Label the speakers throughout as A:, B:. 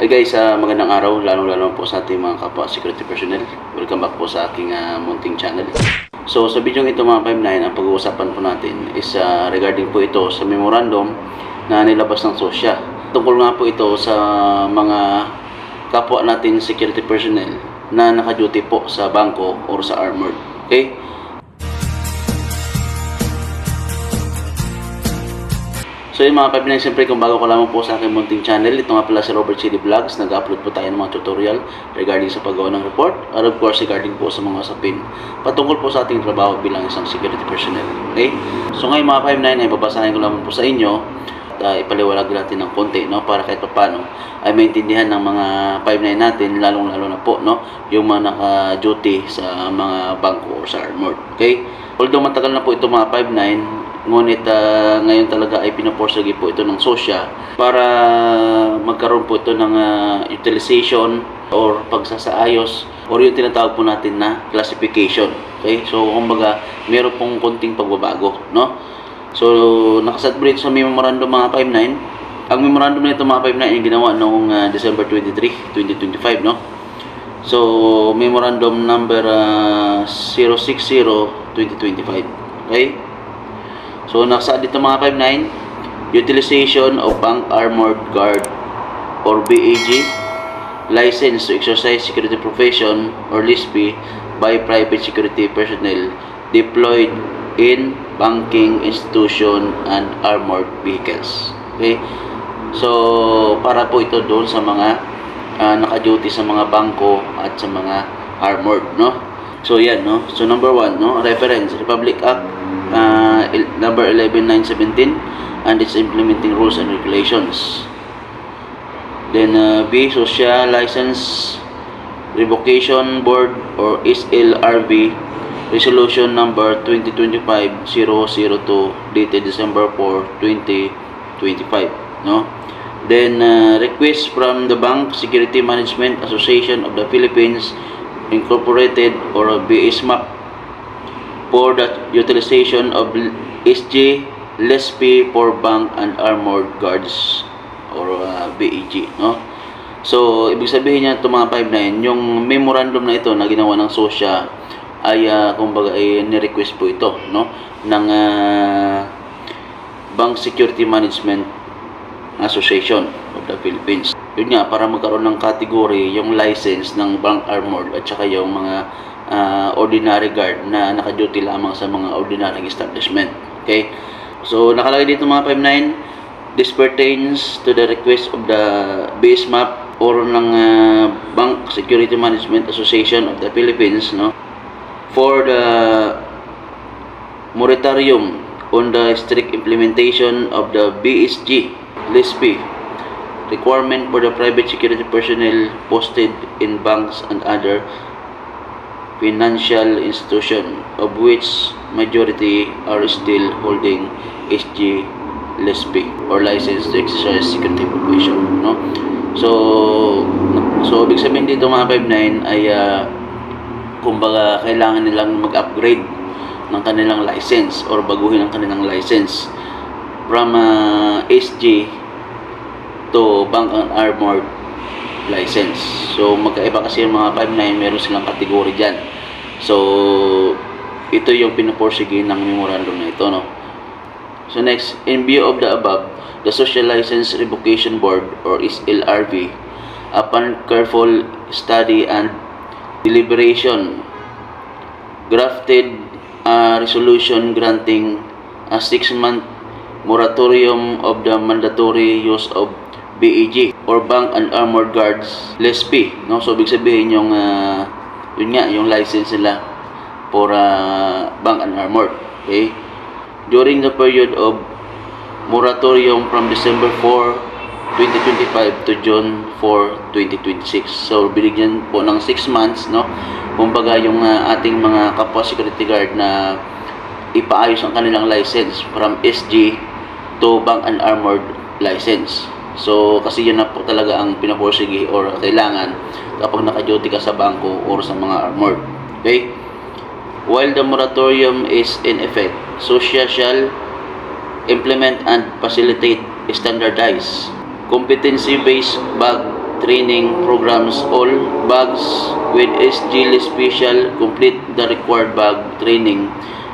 A: Hi guys, magandang araw, lalong-lalo po sa ating mga kapwa security personnel. Welcome back po sa aking munting channel. So sa video ito mga 59, ang pag-uusapan po natin is regarding po ito sa memorandum na nilabas ng SOSYA. Tungkol nga po ito sa mga kapwa natin security personnel na naka-duty po sa bangko or sa armored. Okay? So yung mga 59, siyempre kung bago ko lamang po sa aking munting channel, ito nga pala si Robert CD Vlogs. Nag-upload po tayo ng mga tutorial regarding sa paggawa ng report at of course regarding po sa mga usapin patungkol po sa ating trabaho bilang isang security personnel. Okay? So ngayon mga 59 ay babasahin ko lamang po sa inyo at ipaliwalag natin ng konti, no, para kahit paano ay maintindihan ng mga 59 natin, lalong-lalo na po, no, yung mga naka-duty sa mga bangko or sa armored. Okay? Although matagal na po ito mga 59, ngunit ngayon talaga ay pinaporsige po ito ng SOSYA para magkaroon po ito ng utilization or pagsasaayos or yung tinatawag po natin na classification. Okay? So, kumbaga, meron pong konting pagbabago, no? So, nakasatbrit sa memorandum mga 59. Ang memorandum na ito mga 59 ay ginawa noong December 23, 2025, no? So, memorandum number 060-2025. Okay? So, nasa dito mga 59, utilization of Bank Armored Guard or BAG, license to exercise security profession or LISP by private security personnel deployed in banking institution and armored vehicles. Okay? So, para po ito doon sa mga naka-duty sa mga bangko at sa mga armored, no? So, yan, no? So, number 1, no? Reference, Republic Act number 11917 and its implementing rules and regulations. Then B, Social License Revocation Board or SLRB Resolution number 2025-002 dated December 4, 2025, no? Then request from the Bank Security Management Association of the Philippines Incorporated or BSMAP for the utilization of SG LESP for bank and armored guards or BAG, no? So, ibig sabihin niya ito mga 59, yung memorandum na ito na ginawa ng SOSYA ay kumbaga ay ni-request po ito, no, ng Bank Security Management Association of the Philippines. Yun nga, para magkaroon ng category yung license ng bank armored at saka yung mga ordinary guard na naka-duty lamang sa mga ordinary establishment. Okay? So, nakalagay dito mga 59, this pertains to the request of the BSMAP or ng Bank Security Management Association of the Philippines, no, for the moratorium on the strict implementation of the BSG LISP requirement for the private security personnel posted in banks and other financial institution of which majority are still holding SG LESP or license to exercise security profession, no? So ibig sabihin dito mga 59 ay kumbaga kailangan nilang mag-upgrade ng kanilang license or baguhin ang kanilang license from SG to Bank and Armored license. So magkaiba kasi yung mga 59, meron silang kategory dyan. So ito yung pinaporsige ng memorandum na ito, no? So next, in view of the above, the Social License Revocation Board or SLRB, upon careful study and deliberation, drafted a resolution granting a 6-month moratorium of the mandatory use of BAG or Bank and Armored Guards LESP, no? So ibig sabihin yung yun nga, yung license nila for Bank and Armored. Okay? During the period of moratorium from December 4, 2025 to June 4, 2026. So binigyan po ng 6 months, no? Kumbaga yung ating mga kapwa security guard na ipaayos ang kanilang license from SG to Bank and Armored license. So, kasi yun na po talaga ang pinaporsige or kailangan kapag naka-duty ka sa bangko or sa mga armored. Okay? While the moratorium is in effect, SOSYA shall implement and facilitate standardized competency-based training programs. All bags with SG Special complete the required bag training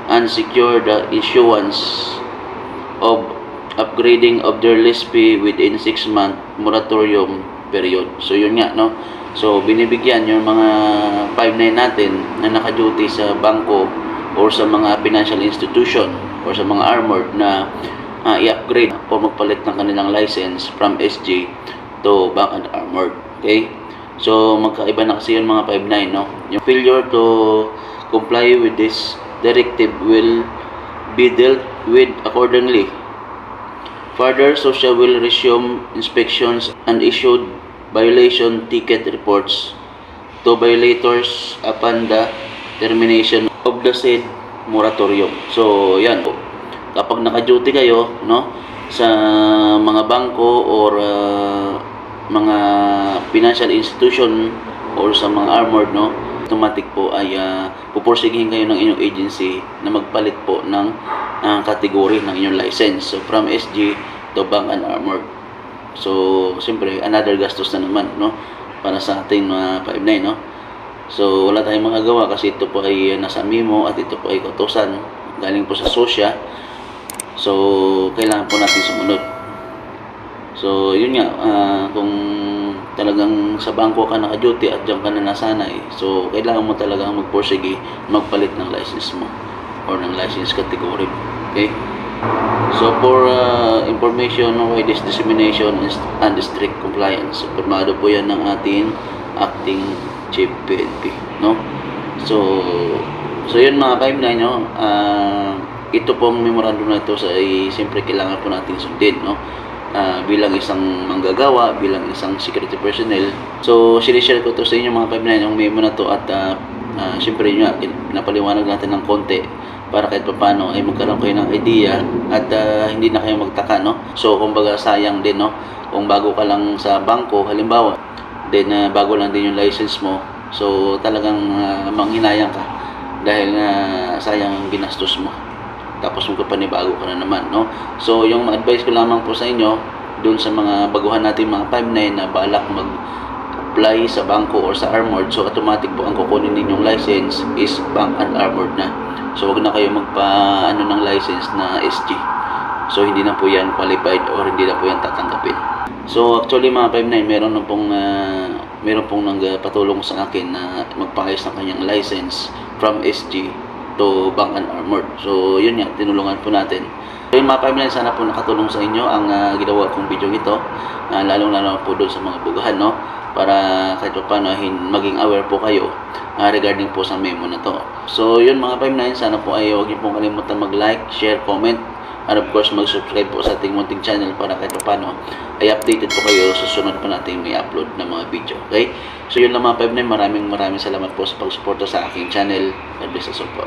A: and secure the issuance of upgrading of their LSP within 6-month moratorium period. So yun nga, no? So binibigyan yung mga 5-9 natin na naka-duty sa bangko or sa mga financial institution or sa mga armored na i-upgrade o magpalit ng kanilang license from SG to bank and armored. Okay? So magkaiba na kasi yung mga 5-9, no? Yung failure to comply with this directive will be dealt with accordingly. Further, SOSYA will resume inspections and issued violation ticket reports to violators upon the termination of the said moratorium. So, yan po. Kapag naka-duty kayo, no, sa mga bangko or mga financial institution or sa mga armored, no, automatic po ay pupursigihin kayo ng inyong agency na magpalit po ng category ng inyong license. So, from SG to bank and armored. So, siyempre, another gastos na naman, no? Para sa ating mga 5-9, no? So, wala tayong magagawa kasi ito po ay nasa memo at ito po ay kautusan galing po sa SOSYA. So, kailangan po natin sumunod. So, yun nga, kung talagang sa bangko ka naka-duty at diyan ka na nasanay, so, kailangan mo talagang magpursige, magpalit ng license mo or ng license category. Okay? So, for information why this dissemination and strict compliance, permado po yan ng ating acting chief PNP, no? So yun mga 5-9, no? Ito pong memorandum na ito ay siyempre kailangan po natin sundin, no? Bilang isang manggagawa, bilang isang security personnel. So, sinishare ko to sa inyo mga 5-9 yung memo na to at siyempre yun nga, napaliwanag natin ng konti para kahit paano ay magkaroon kayo ng idea at hindi na kayo magtaka, no? So, kumbaga sayang din, no? Kung bago ka lang sa bangko, halimbawa, then bago lang din yung license mo, so talagang manghinayang ka dahil sayang ang ginastos mo. Tapos magpapanibago ka na naman, no? So, yung advice ko lamang po sa inyo, dun sa mga baguhan natin mga 5-9 na balak mag-apply sa bangko or sa armored, so automatic po ang kukunin ninyong license is bank and armored na. So, wag na kayo ng license na SG. So, hindi na po yan qualified or hindi na po yan tatanggapin. So, actually mga 5-9, meron pong nagpatulong sa akin na magpakayos ng kanyang license from SG to bank and armored. So, yun nga, tinulungan po natin. So, yung mga 5-9, sana po nakatulong sa inyo ang ginawa kong video ito. Lalong-lalo po doon sa mga bugahan, no? Para kahit pa paano maging aware po kayo regarding po sa memo na to. So, yun mga 5-9, sana po ay huwag niyo pong kalimutan mag-like, share, comment, and of course mag-subscribe po sa ating munting channel para kahit pa paano ay updated po kayo sa sunod pa natin may upload na mga video. Okay? So, yun lang mga 5-9, maraming salamat po sa pagsuporta sa aking channel. God bless us all po.